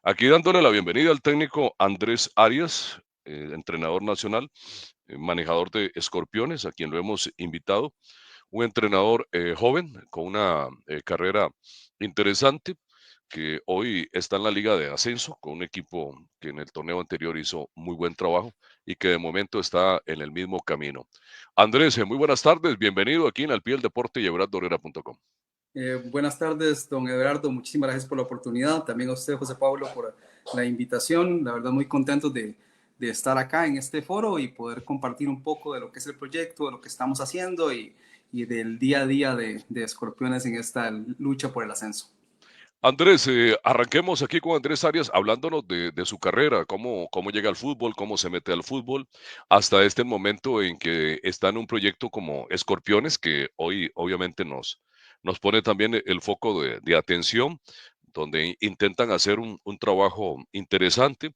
Aquí dándole la bienvenida al técnico Andrés Arias, entrenador nacional, manejador de Escorpiones, a quien lo hemos invitado. Un entrenador joven con una carrera interesante que hoy está en la liga de ascenso con un equipo que en el torneo anterior hizo muy buen trabajo y que de momento está en el mismo camino. Andrés, muy buenas tardes, bienvenido aquí en Al Pie del Deporte y everardoherrera.com. Buenas tardes, don Eduardo. Muchísimas gracias por la oportunidad. También a usted, José Pablo, por la invitación. La verdad, muy contento de estar acá en este foro y poder compartir un poco de lo que es el proyecto, de lo que estamos haciendo y del día a día de Escorpiones en esta lucha por el ascenso. Andrés, arranquemos aquí con Andrés Arias hablándonos de su carrera, cómo llega al fútbol, cómo se mete al fútbol, hasta este momento en que está en un proyecto como Escorpiones, que hoy obviamente nos pone también el foco de atención, donde intentan hacer un trabajo interesante.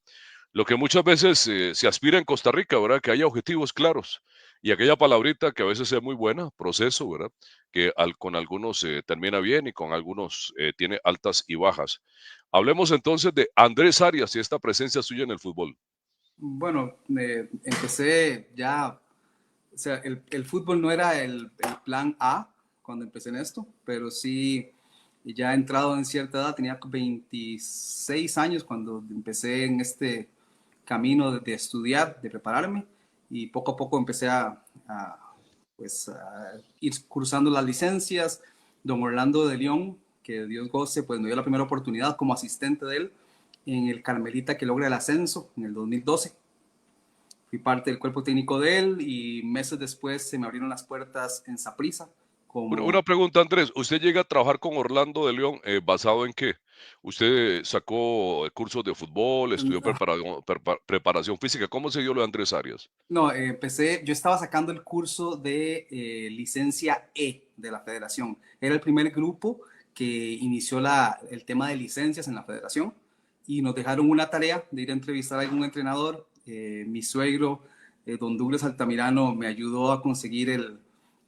Lo que muchas veces se aspira en Costa Rica, ¿verdad? Que haya objetivos claros. Y aquella palabrita que a veces es muy buena, proceso, ¿verdad? Que con algunos termina bien y con algunos tiene altas y bajas. Hablemos entonces de Andrés Arias y esta presencia suya en el fútbol. Bueno, empecé ya, o sea, el fútbol no era el plan A cuando empecé en esto, pero sí, ya he entrado en cierta edad, tenía 26 años cuando empecé en este camino de estudiar, de prepararme, y poco a poco empecé pues, a ir cursando las licencias. Don Orlando de León, que Dios goce, pues me dio la primera oportunidad como asistente de él en el Carmelita que logra el ascenso en el 2012. Fui parte del cuerpo técnico de él y meses después se me abrieron las puertas en Saprissa Una como pregunta, Andrés. ¿Usted llega a trabajar con Orlando de León basado en qué? ¿Usted sacó cursos de fútbol, estudió preparación física? ¿Cómo se dio lo de Andrés Arias? no, empecé, yo estaba sacando el curso de licencia E de la federación. Era el primer grupo que inició el tema de licencias en la federación y nos dejaron una tarea de ir a entrevistar a algún entrenador. Mi suegro, don Douglas Altamirano, me ayudó a conseguir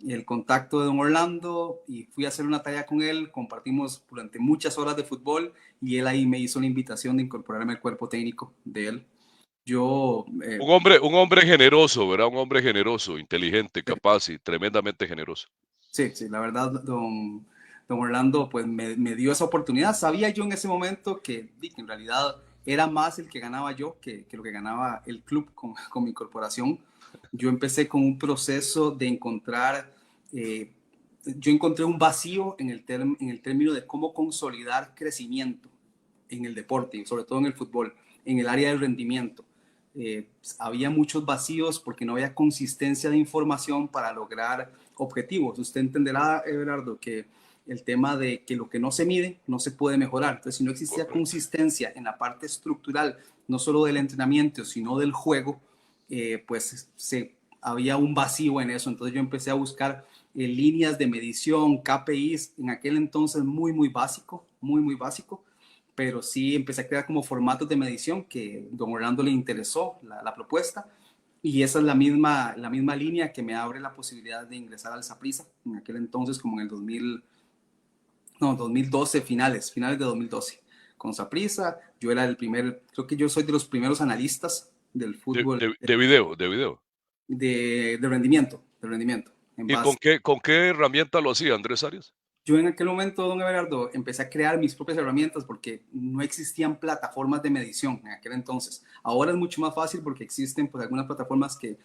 el contacto de don Orlando y fui a hacer una tarea con él. Compartimos durante muchas horas de fútbol y él ahí me hizo la invitación de incorporarme al cuerpo técnico de él. Yo Un hombre generoso, ¿verdad? Un hombre generoso, inteligente, capaz y tremendamente generoso. Sí, sí, la verdad, don Orlando, pues me dio esa oportunidad. Sabía yo en ese momento que en realidad era más el que ganaba yo que lo que ganaba el club con mi corporación. Yo empecé con un proceso de eh, yo encontré un vacío en el término de cómo consolidar crecimiento en el deporte, y sobre todo en el fútbol, en el área del rendimiento. Había muchos vacíos porque no había consistencia de información para lograr objetivos. Usted entenderá, Everardo, que el tema de que lo que no se mide no se puede mejorar. Entonces, si no existía Correcto. consistencia en la parte estructural, no solo del entrenamiento, sino del juego, había un vacío en eso. Entonces yo empecé a buscar líneas de medición, KPIs, en aquel entonces muy básico, muy básico, pero sí empecé a crear como formatos de medición que don Orlando le interesó la propuesta y esa es la misma línea que me abre la posibilidad de ingresar al Saprissa en aquel entonces como en el 2000, no, 2012, finales de 2012. Con Saprissa, yo era el primer, creo que yo soy de los primeros analistas del fútbol De video. de rendimiento, en ¿Y base. con qué herramienta lo hacía Andrés Arias? Yo en aquel momento, don Everardo, empecé a crear mis propias herramientas porque no existían plataformas de medición en aquel entonces. Ahora es mucho más fácil porque existen pues, algunas plataformas que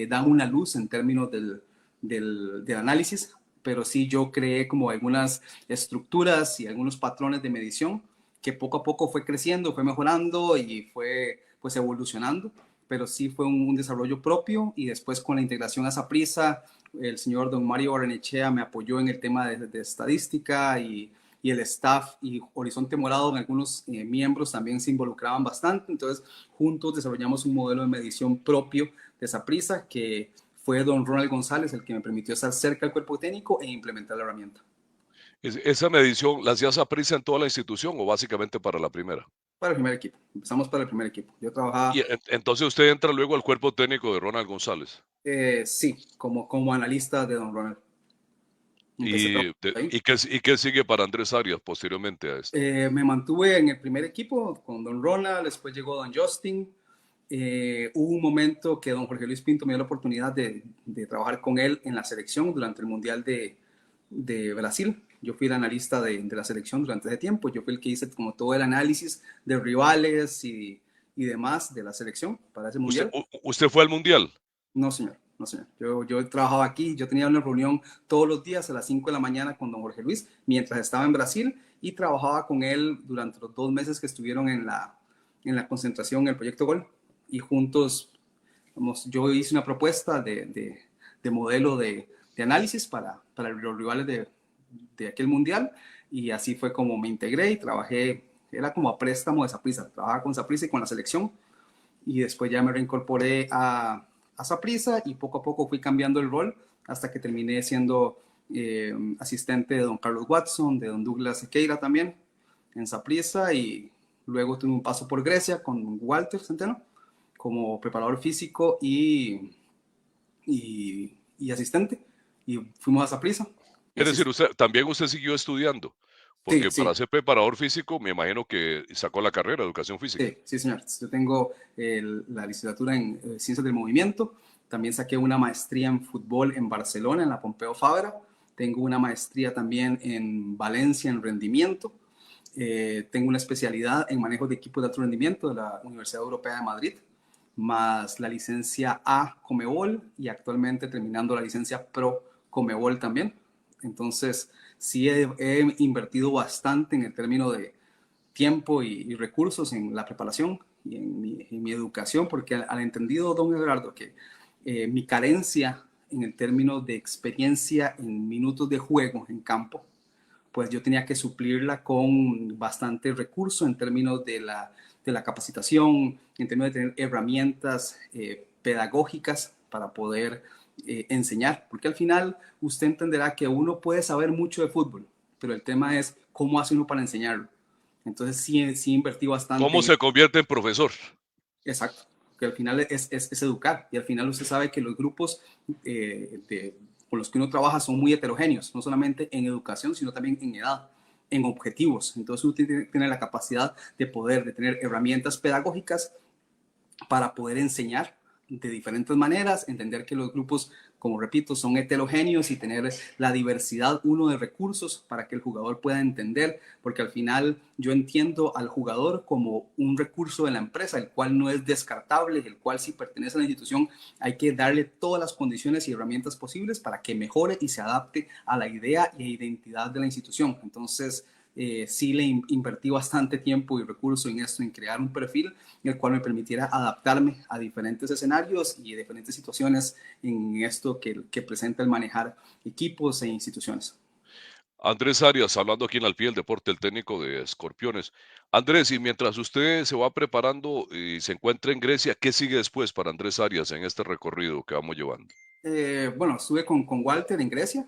dan una luz en términos del análisis, pero sí yo creé como algunas estructuras y algunos patrones de medición que poco a poco fue creciendo, fue mejorando y fue pues evolucionando, pero sí fue un desarrollo propio y después con la integración a Saprissa el señor don Mario Barrenechea me apoyó en el tema de estadística y el staff y Horizonte Morado en algunos miembros también se involucraban bastante. Entonces, juntos desarrollamos un modelo de medición propio de Saprissa que fue don Ronald González el que me permitió estar cerca del cuerpo técnico e implementar la herramienta. ¿Esa medición la hacías a prisa en toda la institución o básicamente para la primera? Para el primer equipo, empezamos para el primer equipo. Yo trabajaba, Entonces usted entra luego al cuerpo técnico de Ronald González. sí, como analista de don Ronald. Empecé a trabajar ahí. ¿Y qué sigue para Andrés Arias posteriormente a esto? Me mantuve en el primer equipo con don Ronald, después llegó don Justin. Hubo un momento que don Jorge Luis Pinto me dio la oportunidad de trabajar con él en la selección durante el Mundial de Brasil. Yo fui el analista de la selección durante ese tiempo. Yo fui el que hice como todo el análisis de rivales y demás de la selección para ese ¿Usted, Mundial. usted fue al Mundial? No, señor. No, señor. Yo trabajaba aquí, yo tenía una reunión todos los días a las 5 de la mañana con don Jorge Luis, mientras estaba en Brasil, y trabajaba con él durante los 2 meses que estuvieron en la concentración en el Proyecto Gol. Y juntos, vamos, yo hice una propuesta de modelo de análisis para los rivales de aquel mundial, y así fue como me integré y trabajé, era como a préstamo de Saprissa, trabajaba con Saprissa y con la selección, y después ya me reincorporé a Saprissa y poco a poco fui cambiando el rol hasta que terminé siendo asistente de don Carlos Watson, de don Douglas Sequeira también en Saprissa, y luego tuve un paso por Grecia con Walter Centeno como preparador físico y asistente, y fuimos a Saprissa y Es así. decir, también usted siguió estudiando, Sí, porque para sí, ser preparador físico me imagino que sacó la carrera de educación física. sí, sí, señor. Yo tengo la licenciatura en Ciencias del Movimiento. También saqué una maestría en fútbol en Barcelona, en la Pompeu Fabra. Tengo una maestría también en Valencia en rendimiento. Tengo una especialidad en manejo de equipos de alto rendimiento de la Universidad Europea de Madrid, más la licencia A Comebol y actualmente terminando la licencia Pro Comebol también. Entonces, sí he invertido bastante en el término de tiempo y recursos en la preparación y en mi educación, porque al entendido, don Eduardo, que mi carencia en el término de experiencia en minutos de juego en campo, pues yo tenía que suplirla con bastante recurso en términos de la capacitación, en términos de tener herramientas pedagógicas para poder enseñar, porque al final usted entenderá que uno puede saber mucho de fútbol, pero el tema es cómo hace uno para enseñarlo. Entonces sí invertí bastante ¿Cómo en se convierte en profesor? exacto, que al final es educar, y al final usted sabe que los grupos con los que uno trabaja son muy heterogéneos, no solamente en educación, sino también en edad, en objetivos. Entonces uno tiene la capacidad de tener herramientas pedagógicas para poder enseñar de diferentes maneras, entender que los grupos, como repito, son heterogéneos y tener la diversidad, uno, de recursos para que el jugador pueda entender, porque al final yo entiendo al jugador como un recurso de la empresa, el cual no es descartable, el cual si pertenece a la institución hay que darle todas las condiciones y herramientas posibles para que mejore y se adapte a la idea e identidad de la institución. Entonces, sí le invertí bastante tiempo y recursos en esto, en crear un perfil el cual me permitiera adaptarme a diferentes escenarios y diferentes situaciones en esto que presenta el manejar equipos e instituciones. Andrés Arias, hablando aquí en Al Pie del Deporte, el técnico de Escorpiones. Andrés, y mientras usted se va preparando y se encuentra en Grecia, ¿qué sigue después para Andrés Arias en este recorrido que vamos llevando? Bueno, estuve con Walter en Grecia.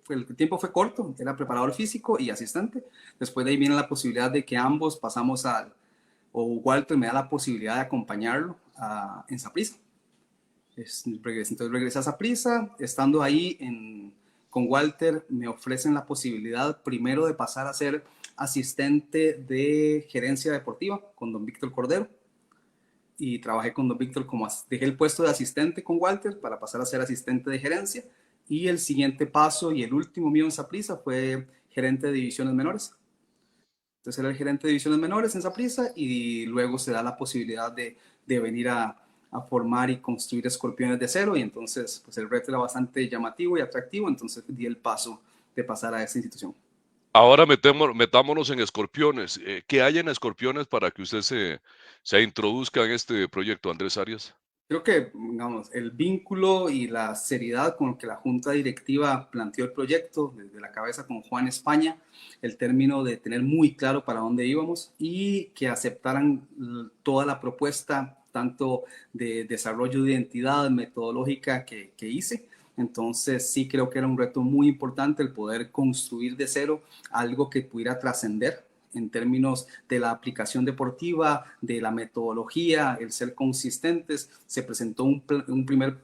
El tiempo fue corto, era preparador físico y asistente. Después de ahí viene la posibilidad de que ambos pasamos o Walter me da la posibilidad de acompañarlo en Saprissa. Entonces regresé a Saprissa, estando ahí con Walter me ofrecen la posibilidad primero de pasar a ser asistente de gerencia deportiva con don Víctor Cordero, y trabajé con don Víctor dejé el puesto de asistente con Walter para pasar a ser asistente de gerencia, y el siguiente paso y el último mío en Saprissa fue gerente de divisiones menores. Entonces era el gerente de divisiones menores en Saprissa y luego se da la posibilidad de venir a formar y construir Escorpiones de cero, y entonces pues el reto era bastante llamativo y atractivo, entonces di el paso de pasar a esta institución. Ahora metámonos en Escorpiones. ¿Qué hay en Escorpiones para que usted se introduzca en este proyecto, Andrés Arias? Creo que, digamos, el vínculo y la seriedad con que la Junta Directiva planteó el proyecto, desde la cabeza con Juan España, el término de tener muy claro para dónde íbamos y que aceptaran toda la propuesta, tanto de desarrollo de identidad metodológica que hice. Entonces sí creo que era un reto muy importante el poder construir de cero algo que pudiera trascender en términos de la aplicación deportiva, de la metodología, el ser consistentes. Se presentó un primer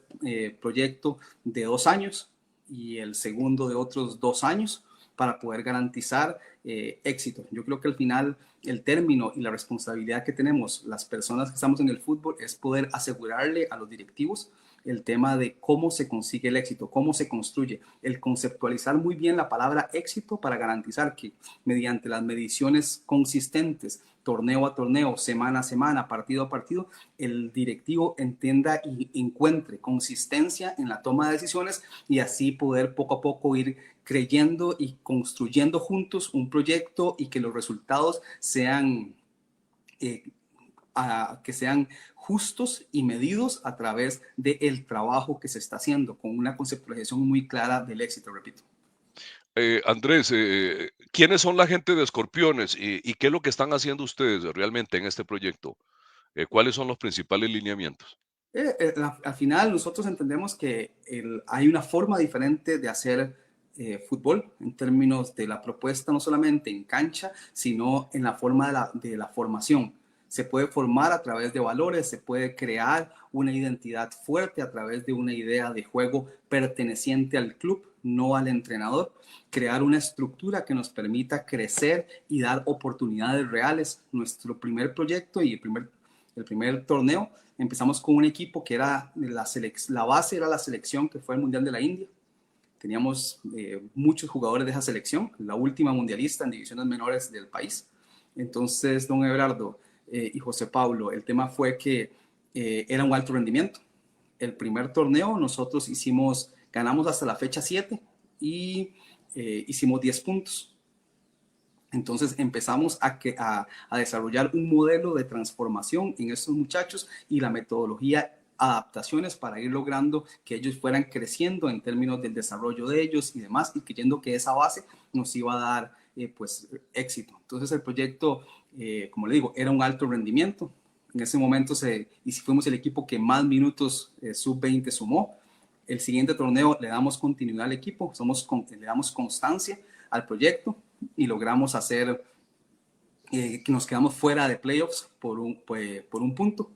proyecto de 2 años y el segundo de otros 2 años para poder garantizar éxito. Yo creo que al final el término y la responsabilidad que tenemos las personas que estamos en el fútbol es poder asegurarle a los directivos el tema de cómo se consigue el éxito, cómo se construye, el conceptualizar muy bien la palabra éxito para garantizar que mediante las mediciones consistentes, torneo a torneo, semana a semana, partido a partido, el directivo entienda y encuentre consistencia en la toma de decisiones y así poder poco a poco ir creyendo y construyendo juntos un proyecto y que los resultados sean eh, que sean justos y medidos a través del trabajo que se está haciendo, con una conceptualización muy clara del éxito, repito. Andrés, ¿quiénes son la gente de Escorpiones y qué es lo que están haciendo ustedes realmente en este proyecto? ¿Cuáles son los principales lineamientos? Al final nosotros entendemos que hay una forma diferente de hacer fútbol en términos de la propuesta, no solamente en cancha, sino en la forma de la formación. Se puede formar a través de valores, se puede crear una identidad fuerte a través de una idea de juego perteneciente al club, no al entrenador. Crear una estructura que nos permita crecer y dar oportunidades reales. Nuestro primer proyecto y el primer torneo empezamos con un equipo que era la base era la selección que fue el Mundial de la India. Teníamos muchos jugadores de esa selección, la última mundialista en divisiones menores del país. Entonces, don Everardo y José Pablo, el tema fue que era un alto rendimiento. El primer torneo nosotros ganamos hasta la fecha 7 y hicimos 10 puntos. Entonces empezamos a desarrollar un modelo de transformación en estos muchachos y la metodología adaptaciones para ir logrando que ellos fueran creciendo en términos del desarrollo de ellos y demás, y creyendo que esa base nos iba a dar pues éxito. Entonces el proyecto, como le digo, era un alto rendimiento. En ese momento fuimos el equipo que más minutos sub-20 sumó. El siguiente torneo le damos continuidad al equipo, le damos constancia al proyecto y logramos hacer que nos quedamos fuera de playoffs por un punto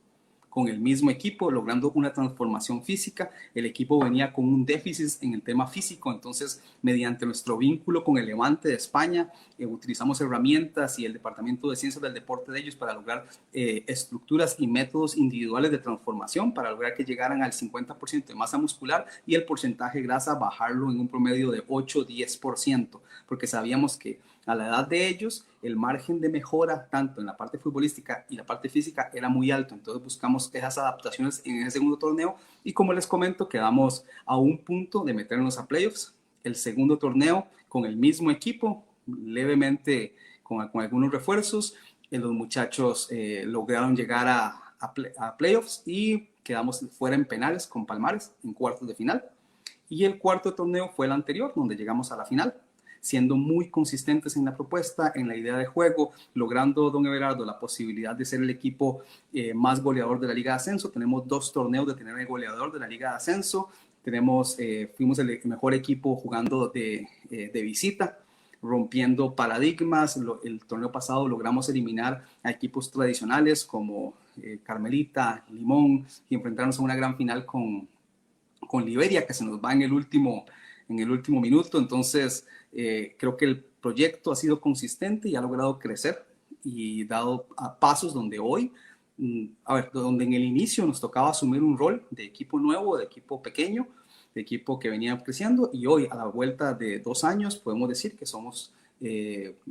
con el mismo equipo, logrando una transformación física. El equipo venía con un déficit en el tema físico, entonces mediante nuestro vínculo con el Levante de España, utilizamos herramientas y el Departamento de Ciencias del Deporte de ellos para lograr estructuras y métodos individuales de transformación para lograr que llegaran al 50% de masa muscular y el porcentaje de grasa bajarlo en un promedio de 8-10%, porque sabíamos que a la edad de ellos, el margen de mejora, tanto en la parte futbolística y la parte física, era muy alto. Entonces buscamos esas adaptaciones en ese segundo torneo y como les comento, quedamos a un punto de meternos a playoffs. El segundo torneo con el mismo equipo, levemente con algunos refuerzos, los muchachos lograron llegar a playoffs y quedamos fuera en penales con Palmares en cuartos de final. Y el cuarto torneo fue el anterior, donde llegamos a la final, siendo muy consistentes en la propuesta, en la idea de juego, logrando, don Everardo, la posibilidad de ser el equipo más goleador de la Liga de Ascenso. Tenemos 2 torneos de tener el goleador de la Liga de Ascenso. Fuimos el mejor equipo jugando de visita, rompiendo paradigmas. El torneo pasado logramos eliminar a equipos tradicionales como Carmelita, Limón, y enfrentarnos a una gran final con Liberia, que se nos va en el último minuto. Entonces, creo que el proyecto ha sido consistente y ha logrado crecer y dado a pasos donde hoy, donde en el inicio nos tocaba asumir un rol de equipo nuevo, de equipo pequeño, de equipo que venía creciendo, y hoy a la vuelta de 2 años podemos decir que somos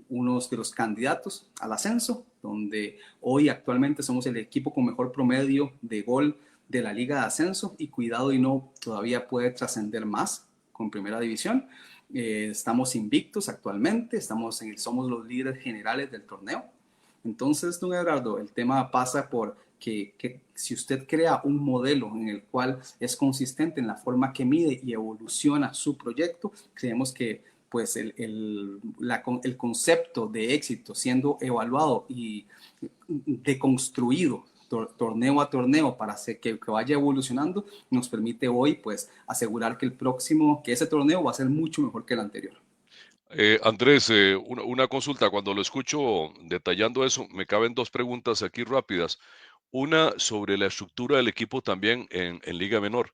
unos de los candidatos al ascenso, donde hoy actualmente somos el equipo con mejor promedio de gol de la Liga de Ascenso y cuidado y no todavía puede trascender más con Primera División. Estamos invictos actualmente, somos los líderes generales del torneo. Entonces, don Eduardo, el tema pasa por que si usted crea un modelo en el cual es consistente en la forma que mide y evoluciona su proyecto, creemos que pues el concepto de éxito siendo evaluado y deconstruido torneo a torneo para hacer que vaya evolucionando, nos permite hoy pues asegurar que ese torneo va a ser mucho mejor que el anterior. Andrés, una consulta. Cuando lo escucho detallando eso, me caben 2 preguntas aquí rápidas. Una sobre la estructura del equipo también en Liga Menor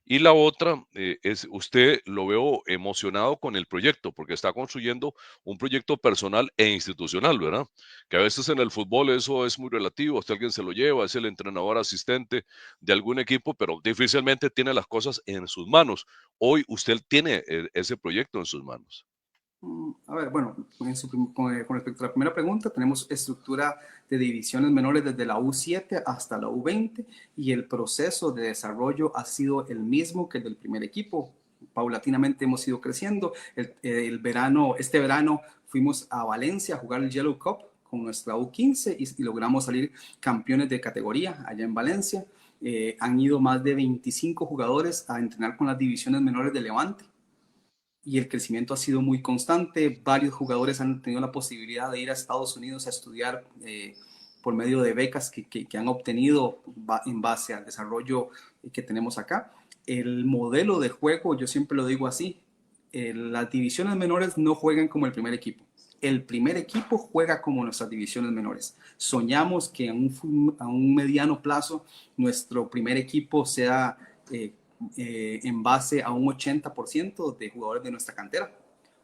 Y la otra es, usted lo veo emocionado con el proyecto, porque está construyendo un proyecto personal e institucional, ¿verdad? Que a veces en el fútbol eso es muy relativo, hasta alguien se lo lleva, es el entrenador asistente de algún equipo, pero difícilmente tiene las cosas en sus manos. Hoy usted tiene ese proyecto en sus manos. A ver, bueno, con respecto a la primera pregunta, tenemos estructura de divisiones menores desde la U7 hasta la U20 y el proceso de desarrollo ha sido el mismo que el del primer equipo. Paulatinamente hemos ido creciendo. Este verano fuimos a Valencia a jugar el Yellow Cup con nuestra U15 y logramos salir campeones de categoría allá en Valencia. Han ido más de 25 jugadores a entrenar con las divisiones menores de Levante y el crecimiento ha sido muy constante. Varios jugadores han tenido la posibilidad de ir a Estados Unidos a estudiar por medio de becas que han obtenido en base al desarrollo que tenemos acá. El modelo de juego, yo siempre lo digo así, las divisiones menores no juegan como el primer equipo. El primer equipo juega como nuestras divisiones menores. Soñamos que a un mediano plazo nuestro primer equipo sea en base a un 80% de jugadores de nuestra cantera.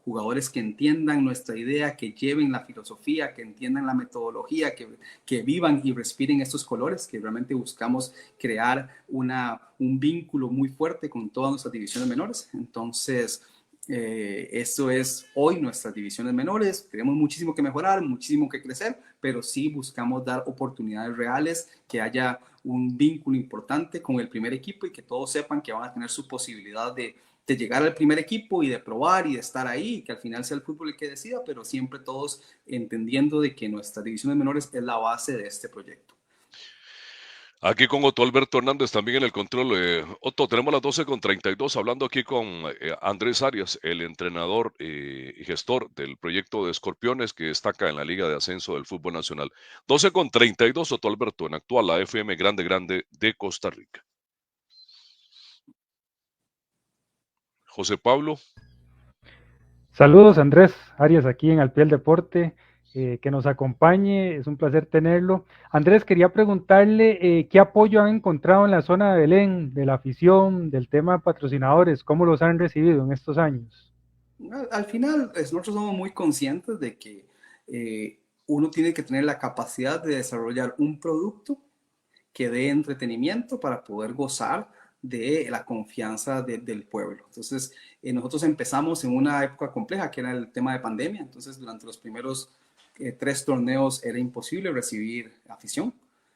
Jugadores que entiendan nuestra idea, que lleven la filosofía, que entiendan la metodología, que vivan y respiren estos colores, que realmente buscamos crear un vínculo muy fuerte con todas nuestras divisiones menores. Entonces, eso es hoy nuestras divisiones menores. Tenemos muchísimo que mejorar, muchísimo que crecer, pero sí buscamos dar oportunidades reales, que haya un vínculo importante con el primer equipo y que todos sepan que van a tener su posibilidad de llegar al primer equipo y de probar y de estar ahí, y que al final sea el fútbol el que decida, pero siempre todos entendiendo de que nuestras divisiones menores es la base de este proyecto. Aquí con Otto Alberto Hernández también en el control. Otto, tenemos las 12:32 hablando aquí con Andrés Arias, el entrenador y gestor del proyecto de Escorpiones que destaca en la Liga de Ascenso del Fútbol Nacional. 12:32, Otto Alberto, en actual, la FM Grande Grande de Costa Rica. José Pablo. Saludos Andrés Arias aquí en Al Pie del Deporte, que nos acompañe, es un placer tenerlo. Andrés, quería preguntarle qué apoyo han encontrado en la zona de Belén, de la afición, del tema de patrocinadores, cómo los han recibido en estos años. Al final, nosotros somos muy conscientes de que uno tiene que tener la capacidad de desarrollar un producto que dé entretenimiento para poder gozar de la confianza del pueblo. Entonces, nosotros empezamos en una época compleja, que era el tema de pandemia. Entonces, durante los primeros 3 torneos era imposible recibir afición,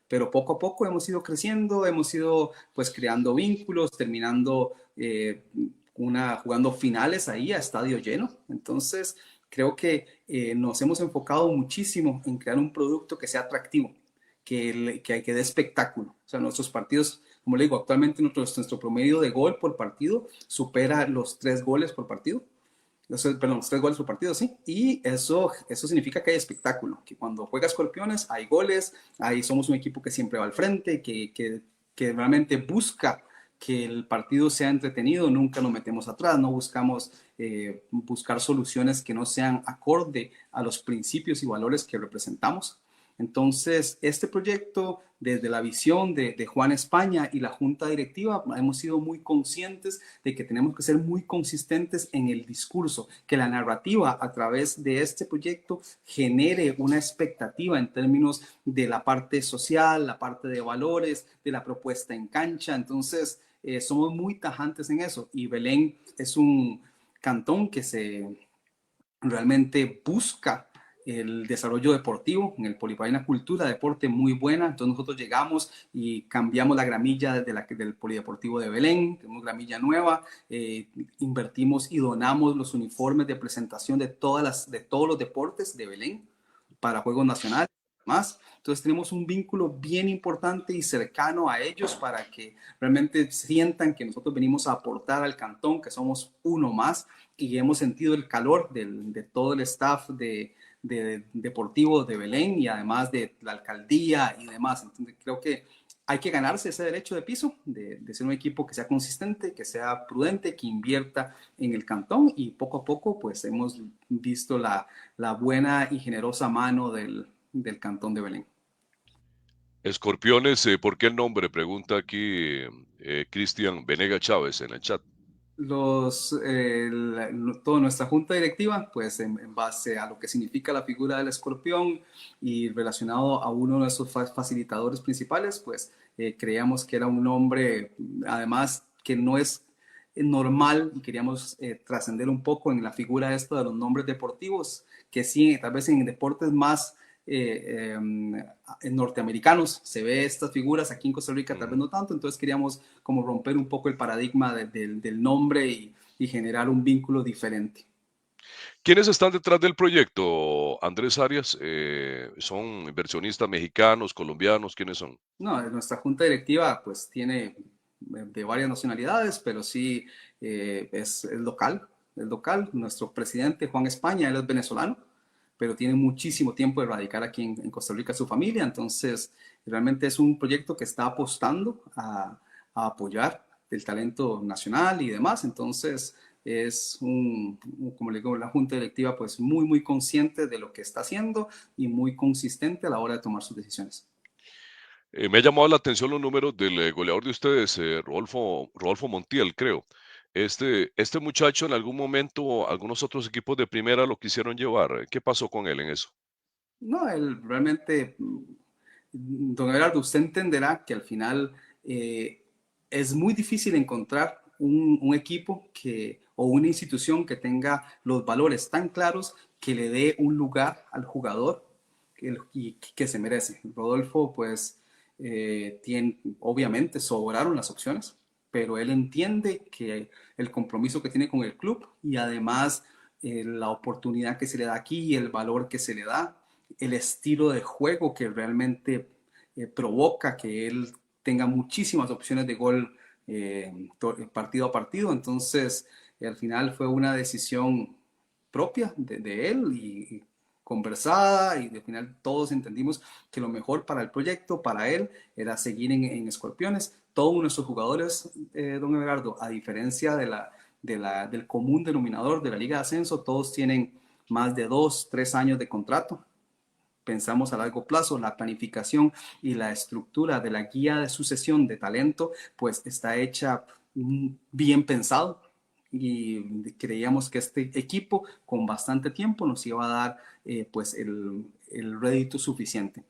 pero poco a poco hemos ido creciendo, hemos ido pues creando vínculos, terminando jugando finales ahí a estadio lleno. Entonces, creo que nos hemos enfocado muchísimo en crear un producto que sea atractivo, que dé espectáculo. O sea, nuestros partidos, como le digo, actualmente nuestro promedio de gol por partido supera los 3 goles por partido. Perdón, los 3 goles por partido, sí. Y eso significa que hay espectáculo, que cuando juega Escorpiones hay goles, ahí somos un equipo que siempre va al frente, que realmente busca que el partido sea entretenido, nunca lo metemos atrás, no buscamos buscar soluciones que no sean acorde a los principios y valores que representamos. Entonces, este proyecto, desde la visión de Juan España y la junta directiva, hemos sido muy conscientes de que tenemos que ser muy consistentes en el discurso, que la narrativa a través de este proyecto genere una expectativa en términos de la parte social, la parte de valores, de la propuesta en cancha. Entonces, somos muy tajantes en eso y Belén es un cantón que realmente busca el desarrollo deportivo. En el Polipar hay una cultura de deporte muy buena. Entonces nosotros llegamos y cambiamos la gramilla del Polideportivo de Belén, tenemos gramilla nueva, invertimos y donamos los uniformes de presentación de todos los deportes de Belén para Juegos Nacionales. Más. Entonces tenemos un vínculo bien importante y cercano a ellos para que realmente sientan que nosotros venimos a aportar al cantón, que somos uno más y hemos sentido el calor de todo el staff deportivo de Belén y además de la alcaldía y demás. Entonces creo que hay que ganarse ese derecho de piso, de ser un equipo que sea consistente, que sea prudente, que invierta en el cantón y poco a poco pues hemos visto la buena y generosa mano del Cantón de Belén. Escorpiones, ¿por qué el nombre? Pregunta aquí Cristian Venega Chávez en el chat. Toda nuestra junta directiva, pues en base a lo que significa la figura del escorpión y relacionado a uno de nuestros facilitadores principales, pues creíamos que era un nombre, además, que no es normal y queríamos trascender un poco en la figura esto de los nombres deportivos, que sí, tal vez en deportes más en norteamericanos se ve estas figuras, aquí en Costa Rica tal vez no tanto, entonces queríamos como romper un poco el paradigma del nombre y generar un vínculo diferente. ¿Quiénes están detrás del proyecto, Andrés Arias? ¿Son inversionistas mexicanos, colombianos? ¿Quiénes son? No, nuestra junta directiva pues tiene de varias nacionalidades, pero sí es local. Nuestro presidente Juan España, él es venezolano, pero tiene muchísimo tiempo de radicar aquí en Costa Rica su familia, entonces realmente es un proyecto que está apostando a apoyar el talento nacional y demás, entonces es como le digo, la junta directiva pues muy consciente de lo que está haciendo y muy consistente a la hora de tomar sus decisiones. Me ha llamado la atención los números del goleador de ustedes, Rodolfo Montiel, creo. Este muchacho en algún momento, algunos otros equipos de primera lo quisieron llevar. ¿Qué pasó con él en eso? No, él realmente, don Everardo, usted entenderá que al final es muy difícil encontrar un equipo o una institución que tenga los valores tan claros que le dé un lugar al jugador y que se merece. Rodolfo, pues, obviamente sobraron las opciones, pero él entiende que el compromiso que tiene con el club y además la oportunidad que se le da aquí y el valor que se le da, el estilo de juego que realmente provoca que él tenga muchísimas opciones de gol partido a partido. Entonces, al final fue una decisión propia de él y conversada y al final todos entendimos que lo mejor para el proyecto, para él, era seguir en Escorpiones. Todos nuestros jugadores, don Everardo, a diferencia del común denominador de la Liga de Ascenso, todos tienen más de 2, 3 años de contrato. Pensamos a largo plazo, la planificación y la estructura de la guía de sucesión de talento, pues está hecha bien pensado y creíamos que este equipo con bastante tiempo nos iba a dar pues el rédito suficiente.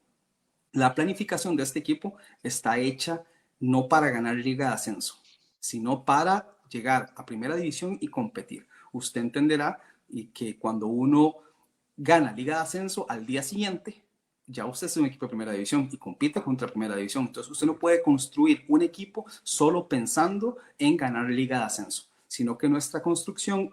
La planificación de este equipo está hecha no para ganar Liga de Ascenso, sino para llegar a Primera División y competir. Usted entenderá y que cuando uno gana Liga de Ascenso al día siguiente, ya usted es un equipo de Primera División y compite contra Primera División. Entonces usted no puede construir un equipo solo pensando en ganar Liga de Ascenso, sino que nuestra construcción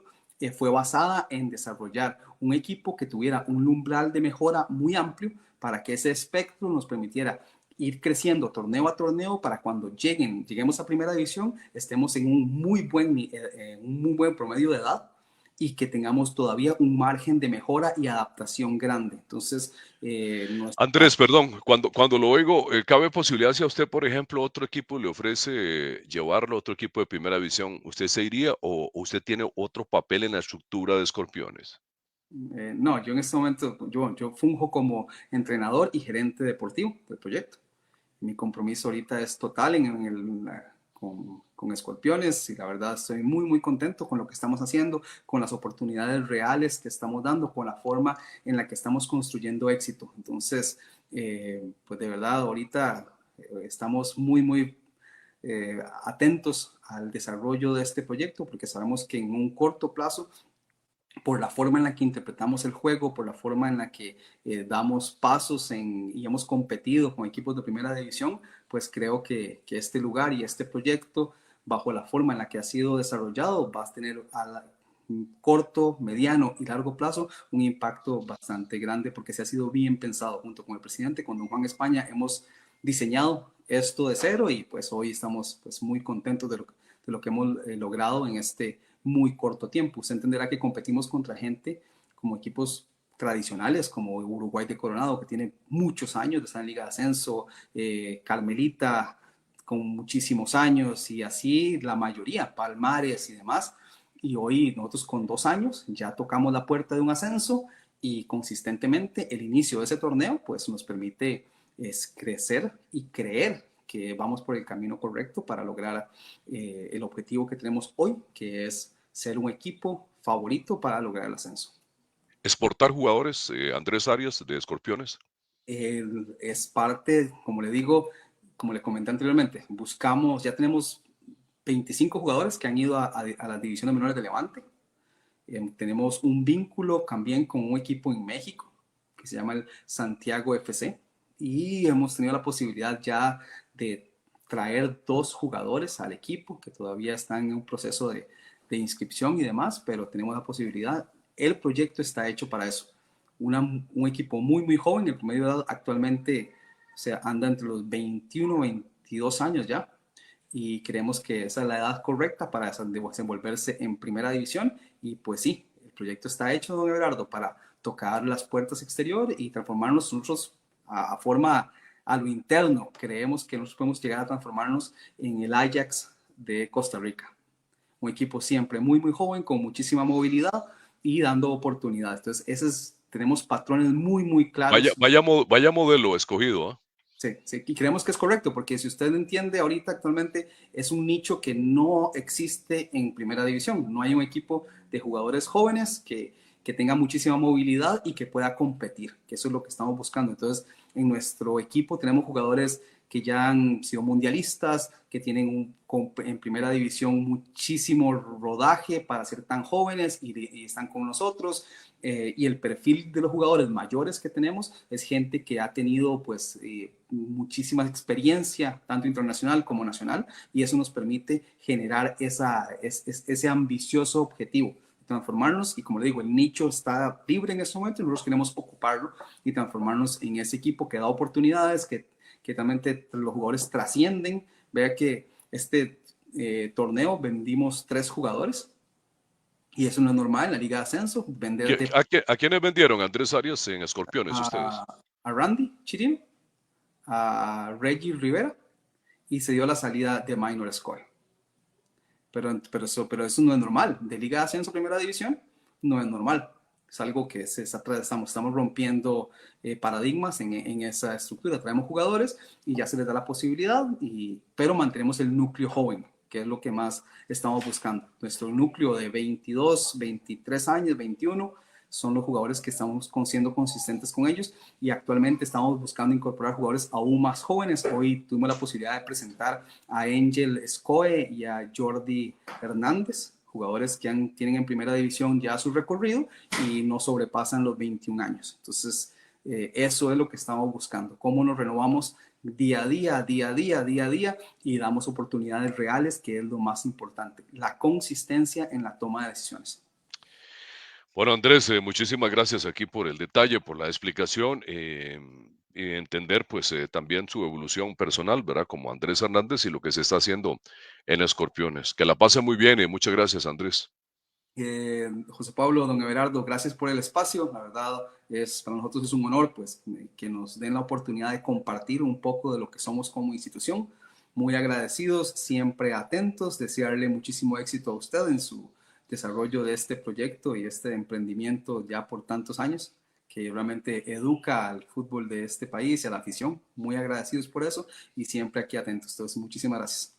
fue basada en desarrollar un equipo que tuviera un umbral de mejora muy amplio para que ese espectro nos permitiera ir creciendo torneo a torneo para cuando lleguemos a Primera División estemos en un muy buen promedio de edad y que tengamos todavía un margen de mejora y adaptación grande. Entonces, Andrés, perdón, cuando lo oigo, ¿cabe posibilidad si a usted, por ejemplo, otro equipo le ofrece llevarlo a otro equipo de primera división, usted se iría o usted tiene otro papel en la estructura de Escorpiones? no, yo en este momento, yo funjo como entrenador y gerente deportivo del proyecto. Mi compromiso ahorita es total con Escorpiones y la verdad estoy muy contento con lo que estamos haciendo, con las oportunidades reales que estamos dando, con la forma en la que estamos construyendo éxito. Entonces, pues de verdad ahorita estamos muy atentos al desarrollo de este proyecto porque sabemos que en un corto plazo por la forma en la que interpretamos el juego, por la forma en la que damos pasos y hemos competido con equipos de primera división, pues creo que este lugar y este proyecto, bajo la forma en la que ha sido desarrollado, va a tener a corto, mediano y largo plazo un impacto bastante grande porque se ha sido bien pensado junto con el presidente, con don Juan España, hemos diseñado esto de cero y pues hoy estamos pues muy contentos de lo que hemos logrado en este muy corto tiempo. Usted entenderá que competimos contra gente como equipos tradicionales como Uruguay de Coronado, que tiene muchos años de estar en Liga de Ascenso, Carmelita con muchísimos años y así la mayoría, Palmares y demás. Y hoy nosotros con 2 años ya tocamos la puerta de un ascenso y consistentemente el inicio de ese torneo pues nos permite es crecer y creer que vamos por el camino correcto para lograr el objetivo que tenemos hoy, que es ser un equipo favorito para lograr el ascenso. Exportar jugadores, Andrés Arias, de Escorpiones. Es parte, como le digo, como le comenté anteriormente, ya tenemos 25 jugadores que han ido a las divisiones menores de Levante. Tenemos un vínculo también con un equipo en México que se llama el Santiago FC, y hemos tenido la posibilidad ya de traer 2 jugadores al equipo que todavía están en un proceso de inscripción y demás, pero tenemos la posibilidad. El proyecto está hecho para eso. Un equipo muy joven, el promedio de edad actualmente, o sea, anda entre los 21 22 años ya, y creemos que esa es la edad correcta para desenvolverse en primera división. Y pues sí, el proyecto está hecho, don Everardo, para tocar las puertas exterior y transformarnos nosotros a lo interno. Creemos que nosotros podemos llegar a transformarnos en el Ajax de Costa Rica, un equipo siempre muy joven, con muchísima movilidad y dando oportunidades. Entonces, tenemos patrones muy claros. Vaya modelo escogido, ¿ah? Sí, sí, y creemos que es correcto, porque si usted entiende, ahorita actualmente es un nicho que no existe en primera división. No hay un equipo de jugadores jóvenes que tenga muchísima movilidad y que pueda competir, que eso es lo que estamos buscando. Entonces, en nuestro equipo tenemos jugadores que ya han sido mundialistas, que tienen en primera división muchísimo rodaje para ser tan jóvenes y están con nosotros. Y el perfil de los jugadores mayores que tenemos es gente que ha tenido pues muchísima experiencia, tanto internacional como nacional, y eso nos permite generar ese ambicioso objetivo, transformarnos. Y como le digo, el nicho está libre en este momento y nosotros queremos ocuparlo y transformarnos en ese equipo que da oportunidades, que realmente los jugadores trascienden. Vea que este torneo vendimos 3 jugadores, y eso no es normal en la Liga de Ascenso, vender ¿A quiénes vendieron, Andrés Arias, en Escorpiones, ustedes? a Randy Chirin, a Reggie Rivera, y se dio la salida de Minor Scoy. Pero eso no es normal. De Liga de Ascenso Primera División no es normal. Es algo que estamos rompiendo paradigmas en esa estructura. Traemos jugadores y ya se les da la posibilidad, pero mantenemos el núcleo joven, que es lo que más estamos buscando. Nuestro núcleo de 22, 23 años, 21, son los jugadores que estamos siendo consistentes con ellos, y actualmente estamos buscando incorporar jugadores aún más jóvenes. Hoy tuvimos la posibilidad de presentar a Angel Scoe y a Jordi Hernández, jugadores que tienen en primera división ya su recorrido y no sobrepasan los 21 años. Entonces, eso es lo que estamos buscando, cómo nos renovamos día a día y damos oportunidades reales, que es lo más importante, la consistencia en la toma de decisiones. Bueno, Andrés, muchísimas gracias aquí por el detalle, por la explicación, y entender pues también su evolución personal, ¿verdad? Como Andrés Hernández y lo que se está haciendo en Escorpiones. Que la pase muy bien y muchas gracias, Andrés. José Pablo, don Everardo, gracias por el espacio. La verdad, para nosotros es un honor pues, que nos den la oportunidad de compartir un poco de lo que somos como institución. Muy agradecidos, siempre atentos, desearle muchísimo éxito a usted en su desarrollo de este proyecto y este emprendimiento ya por tantos años, que realmente educa al fútbol de este país y a la afición. Muy agradecidos por eso y siempre aquí atentos. Entonces, muchísimas gracias.